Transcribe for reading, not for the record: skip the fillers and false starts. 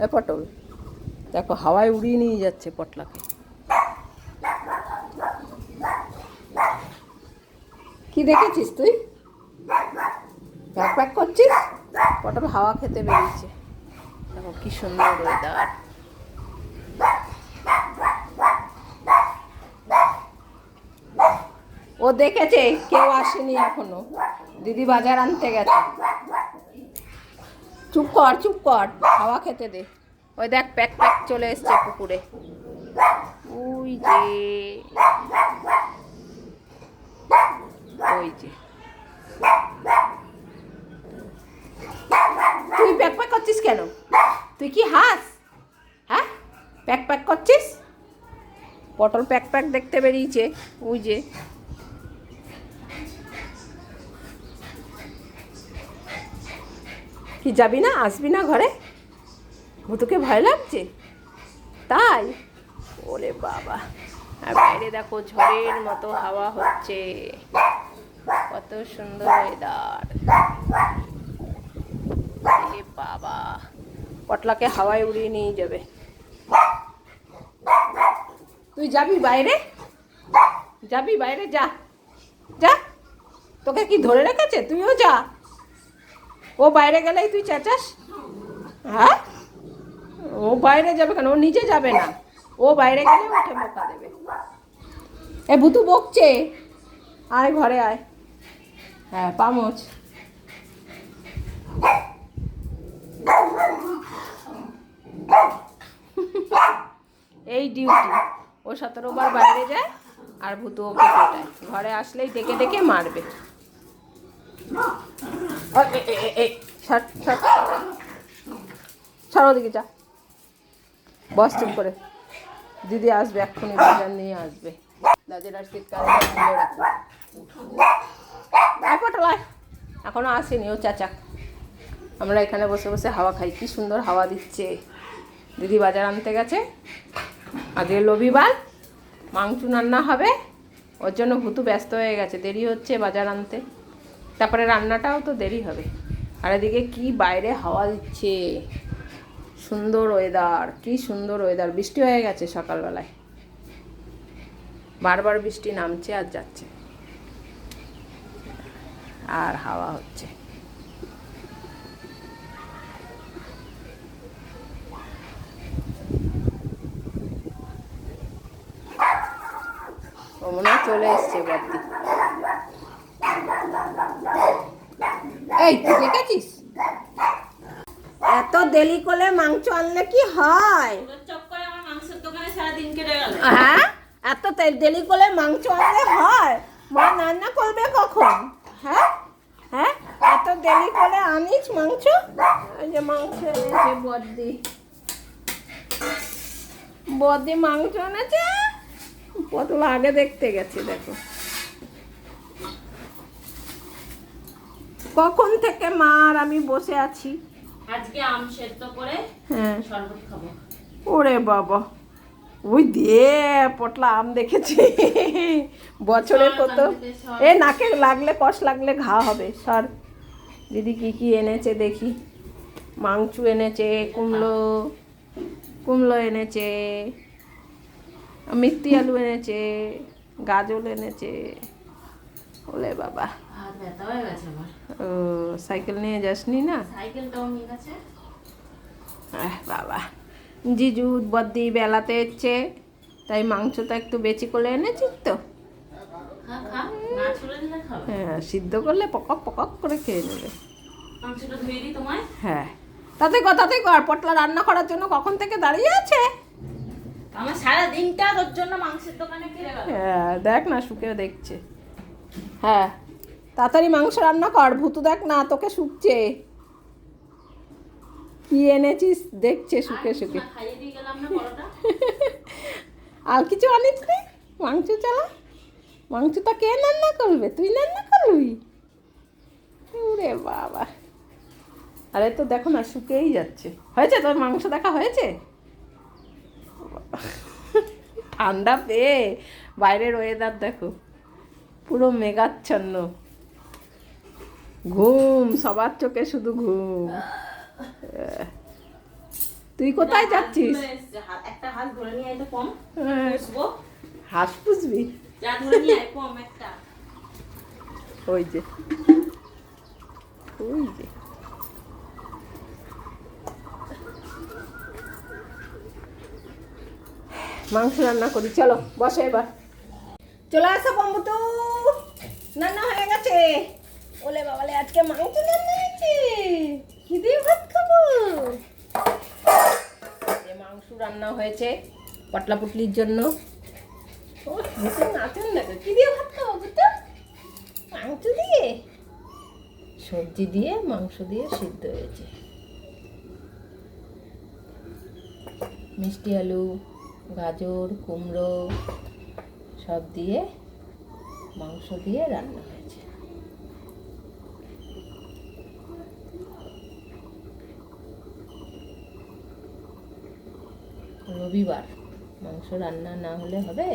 এ পটল দেখো হাওয়ায় উড়িয়ে নিয়ে যাচ্ছে পটলাকে। কি দেখেছিস তুই? প্যাক প্যাক করছিস? পটল হাওয়া খেতে বেরিয়েছে। দেখো কি সুন্দর ওয়েদার। ও দেখেছে কেউ আসেনি এখনো, দিদি বাজার আনতে গেছে। চুপ কর চুপ কর, হাওয়া খেতে দে। ওই দেখ প্যাক প্যাক চলে এসছে পুকুরে। ওই যে ওই যে তুই প্যাক প্যাক করছিস কেন? তুই কি হাস? হ্যাঁ প্যাক প্যাক করছিস? পটল প্যাক প্যাক দেখতে বেরিয়েছে। ওই যে কি যাবি না, আসবি না ঘরে? ভুতুকে ভয় লাগছে তাই? ওরে বাবা, আর বাইরে দেখো ঝড়ের মতো হাওয়া হচ্ছে, কত সুন্দর ওয়েদার। এ বাবা, পটলাকে হাওয়ায় উড়িয়ে নিয়ে যাবে। তুই যাবি বাইরে? যাবি বাইরে? যা যা, তোকে কি ধরে রেখেছে? তুইও যা। ও বাইরে গেলেই তুই চেঁচাস? হ্যাঁ, ও বাইরে যাবে কেন? ও নিচে যাবে না, ও বাইরে গেলে উঠে মোকা দেবে। এ ভুতু বকছে, আয় ঘরে আয়। হ্যাঁ পামোচ। এই ডিউটি, ও 17 বার বাইরে যায় আর ভুতু ওকে পেটায়। ঘরে আসলেই ডেকে ডেকে মারবে। ছাড়ো দিকে যা, বস চুপ করে। দিদি আসবে এক্ষুনি, বাজার নিয়ে আসবে। দাদির আর শীতকালে তুলে রাখো। আয় পটল আয়, এখনো আসেনি, ও চাচা। আমরা এখানে বসে বসে হাওয়া খাই, কি সুন্দর হাওয়া দিচ্ছে। দিদি বাজার আনতে গেছে, আজকে রবিবার, মাংস রান্না হবে, ওর জন্য ভুতু ব্যস্ত হয়ে গেছে। দেরি হচ্ছে বাজার আনতে, তারপরে রান্নাটাও তো দেরি হবে। আর এদিকে কি বাইরে হাওয়া দিচ্ছে, সুন্দর ওয়েদার, কি সুন্দর ওয়েদার। বৃষ্টি হয়ে গেছে সকালবেলায়, বারবার বৃষ্টি নামছে আর যাচ্ছে, আর হাওয়া হচ্ছে। ও মনে হয় চলে এসছে বদ্দি। এই তুই দেখেছিস? এত দেরি করে মাংস আনলে কি হয়? হ্যাঁ, এত দেরি করে মাংস আনলে হয়? মা রান্না করবে কখন? হ্যাঁ হ্যাঁ, এত দেরি করে আনিস মাংস? ওই যে মাংস এনেছে বদ্দি, বদ্দি মাংস এনেছে। পটল আগে দেখতে গেছে, দেখো কখন থেকে মা আর আমি বসে আছি। আজকে আম সেদ্ধ করে হ্যাঁ শরবত খাবো। ওরে বাবা, ওই দিয়ে পটলা আম দেখেছি বছরে কত। এ নাকে লাগলে, কষ লাগলে ঘা হবে। সর, দিদি কি কি এনেছে দেখি। মাংস এনেছে, কুমড়ো কুমড়ো এনেছে, মিষ্টি আলু এনেছে, গাজর এনেছে। ওলে বাবা, হাত ব্যথা হয়ে গেছে আমার। ও সাইকেল নিয়ে যাসনি না? সাইকেলটাও নিয়ে গেছে। বাবা, জিজু বদ্দি বেলাতে এসছে, তাই মাংসটা একটু বেশি করে এনেছিস তো। হ্যাঁ, সিদ্ধ করলে পকক পকক করে খেয়ে নেবে। মাংসটা ধুয়ে দিই তোমায়। হ্যাঁ, তাতে কথাতেই কর। পটলা রান্না করার জন্য কখন থেকে দাঁড়িয়ে আছে। আমার সারা দিনটা তোর জন্য মাংসের দোকানে ফিরে গেল। হ্যাঁ দেখ না, শুকেও দেখছে। হ্যাঁ তাড়াতাড়ি মাংস রান্না কর, ভুতু দেখ না তোকে শুকছে। কি এনেছিস দেখছে শুকে শুকে। খাইয়ে দিয়ে গেলাম না পরোটা। আর কিছু আনিস নি? মাংস চালা, মাংসটা কে রান্না করবে? তুই রান্না করবি? ওরে বাবা, আরে তো দেখো না শুকেই যাচ্ছে। হয়েছে তোর মাংস দেখা হয়েছে? ঠান্ডা পেয়ে বাইরের ওয়েদার দেখো, পুরো মেঘাচ্ছন্ন, ঘুম, সবার চোখে শুধু ঘুম। তুই কোথায় যাচ্ছিস? একটা হাত ধরে নিয়ে আয় তো কম হ্যাঁ, পুষবো। হাঁস পুষবি? যা ধরে নিয়ে আয় কম একটা। ওই যে, ওই যে। মাংস রান্না করি, চলো বসো এবার। চলে আসো বম্বুটু, রান্না হয়ে গেছে। ওলে বাবালে, আজকে মাংস রান্না হয়েছে। কি দিয়ে ভাত খাবো? যে মাংস রান্না হয়েছে পটলা পুটলির জন্য। ও ভীষণ নাচন দেখো, কি দিয়ে ভাত খাবো বুটু? মাংস দিয়ে, সবজি দিয়ে, মাংস দিয়ে সিদ্ধ হয়েছে। মিষ্টি আলু, গাজর, কুমড়ো সব দিয়ে মাংস দিয়ে রান্না হয়েছে। রবিবার, মাংস রান্না না হলে হবে?